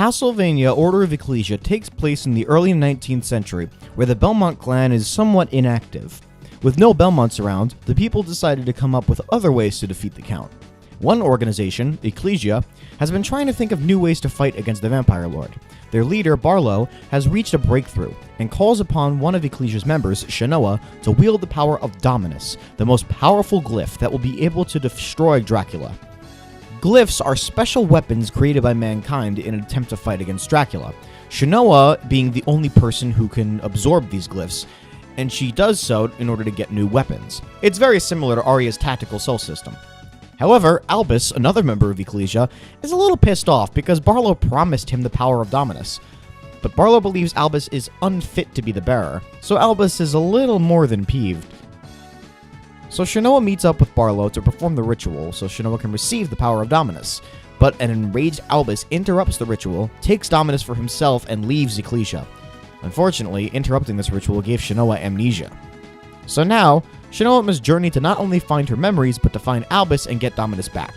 Castlevania Order of Ecclesia takes place in the early 19th century, where the Belmont clan is somewhat inactive. With no Belmonts around, the people decided to come up with other ways to defeat the Count. One organization, Ecclesia, has been trying to think of new ways to fight against the Vampire Lord. Their leader, Barlow, has reached a breakthrough and calls upon one of Ecclesia's members, Shanoa, to wield the power of Dominus, the most powerful glyph that will be able to destroy Dracula. Glyphs are special weapons created by mankind in an attempt to fight against Dracula, Shanoa being the only person who can absorb these glyphs, and she does so in order to get new weapons. It's very similar to Arya's tactical soul system. However, Albus, another member of Ecclesia, is a little pissed off because Barlow promised him the power of Dominus. But Barlow believes Albus is unfit to be the bearer, so Albus is a little more than peeved. So Shanoa meets up with Barlow to perform the ritual so Shanoa can receive the power of Dominus. But an enraged Albus interrupts the ritual, takes Dominus for himself, and leaves Ecclesia. Unfortunately, interrupting this ritual gave Shanoa amnesia. So now, Shanoa must journey to not only find her memories, but to find Albus and get Dominus back.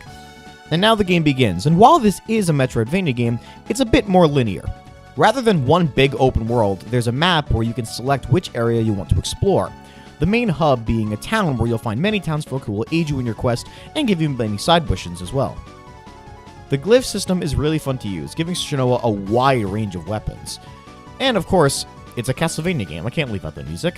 And now the game begins, and while this is a Metroidvania game, it's a bit more linear. Rather than one big open world, there's a map where you can select which area you want to explore. The main hub being a town where you'll find many townsfolk who will aid you in your quest and give you many side missions as well. The glyph system is really fun to use, giving Shanoa a wide range of weapons. And of course, it's a Castlevania game, I can't leave out the music.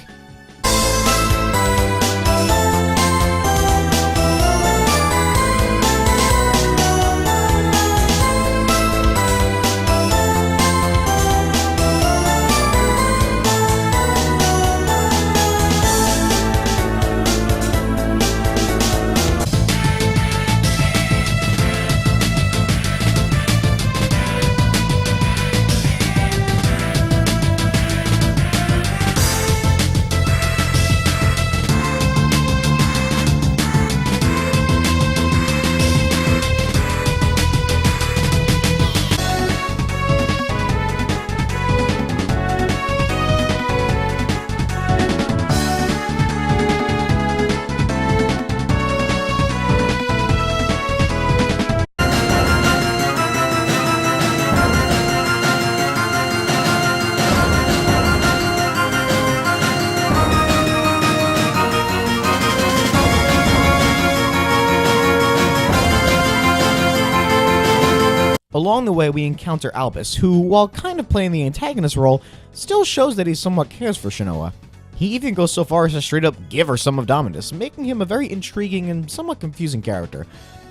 Along the way, we encounter Albus, who, while kind of playing the antagonist role, still shows that he somewhat cares for Shanoa. He even goes so far as to straight up give her some of Dominus, making him a very intriguing and somewhat confusing character.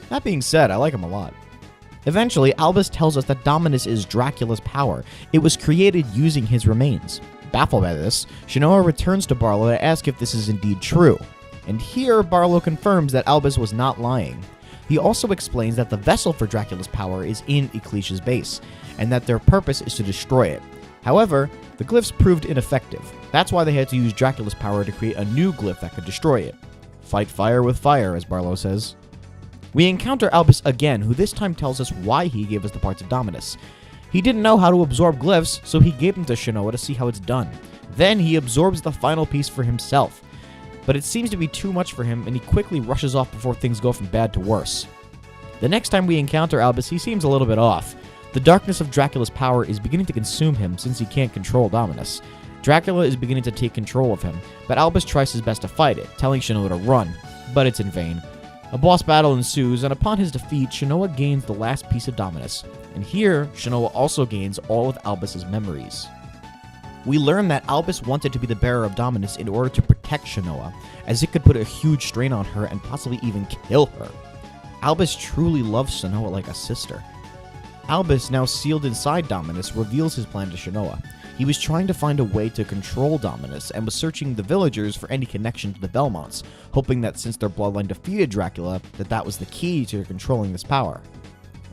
That being said, I like him a lot. Eventually, Albus tells us that Dominus is Dracula's power. It was created using his remains. Baffled by this, Shanoa returns to Barlow to ask if this is indeed true. And here, Barlow confirms that Albus was not lying. He also explains that the vessel for Dracula's power is in Ecclesia's base, and that their purpose is to destroy it. However, the glyphs proved ineffective. That's why they had to use Dracula's power to create a new glyph that could destroy it. Fight fire with fire, as Barlow says. We encounter Albus again, who this time tells us why he gave us the parts of Dominus. He didn't know how to absorb glyphs, so he gave them to Shanoa to see how it's done. Then he absorbs the final piece for himself. But it seems to be too much for him, and he quickly rushes off before things go from bad to worse. The next time we encounter Albus, he seems a little bit off. The darkness of Dracula's power is beginning to consume him since he can't control Dominus. Dracula is beginning to take control of him, but Albus tries his best to fight it, telling Shanoa to run, but it's in vain. A boss battle ensues, and upon his defeat, Shanoa gains the last piece of Dominus. And here, Shanoa also gains all of Albus's memories. We learn that Albus wanted to be the bearer of Dominus in order to protect Shanoa, as it could put a huge strain on her and possibly even kill her. Albus truly loves Shanoa like a sister. Albus, now sealed inside Dominus, reveals his plan to Shanoa. He was trying to find a way to control Dominus and was searching the villagers for any connection to the Belmonts, hoping that since their bloodline defeated Dracula, that was the key to controlling this power.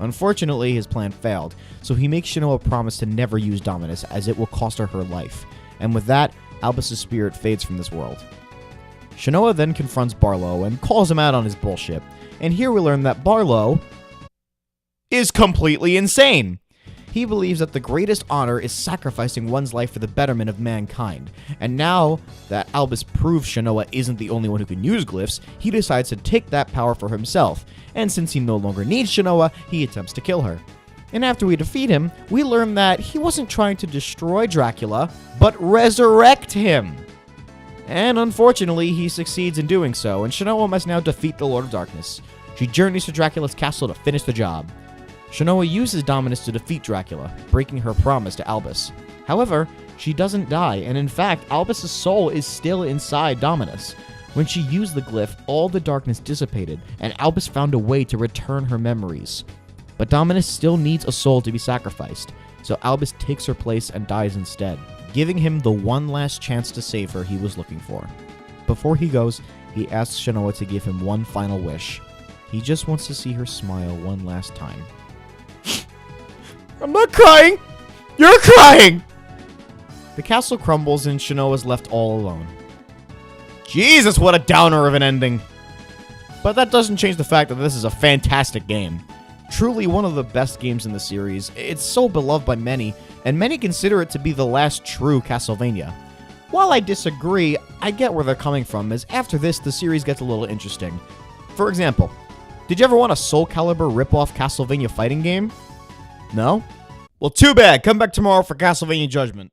Unfortunately, his plan failed, so he makes Shanoa promise to never use Dominus, as it will cost her her life. And with that, Albus' spirit fades from this world. Shanoa then confronts Barlow and calls him out on his bullshit. And here we learn that Barlow is completely insane. He believes that the greatest honor is sacrificing one's life for the betterment of mankind. And now that Albus proves Shanoa isn't the only one who can use glyphs, he decides to take that power for himself. And since he no longer needs Shanoa, he attempts to kill her. And after we defeat him, we learn that he wasn't trying to destroy Dracula, but resurrect him. And unfortunately, he succeeds in doing so, and Shinoa must now defeat the Lord of Darkness. She journeys to Dracula's castle to finish the job. Shinoa uses Dominus to defeat Dracula, breaking her promise to Albus. However, she doesn't die, and in fact, Albus' soul is still inside Dominus. When she used the glyph, all the darkness dissipated, and Albus found a way to return her memories. But Dominus still needs a soul to be sacrificed, so Albus takes her place and dies instead, giving him the one last chance to save her he was looking for. Before he goes, he asks Shinoa to give him one final wish. He just wants to see her smile one last time. I'm not crying! You're crying! The castle crumbles and Shinoa's left all alone. Jesus, what a downer of an ending! But that doesn't change the fact that this is a fantastic game. Truly one of the best games in the series. It's so beloved by many, and many consider it to be the last true Castlevania. While I disagree, I get where they're coming from, as after this, the series gets a little interesting. For example, did you ever want a Soul Calibur rip-off Castlevania fighting game? No? Well, too bad. Come back tomorrow for Castlevania Judgment.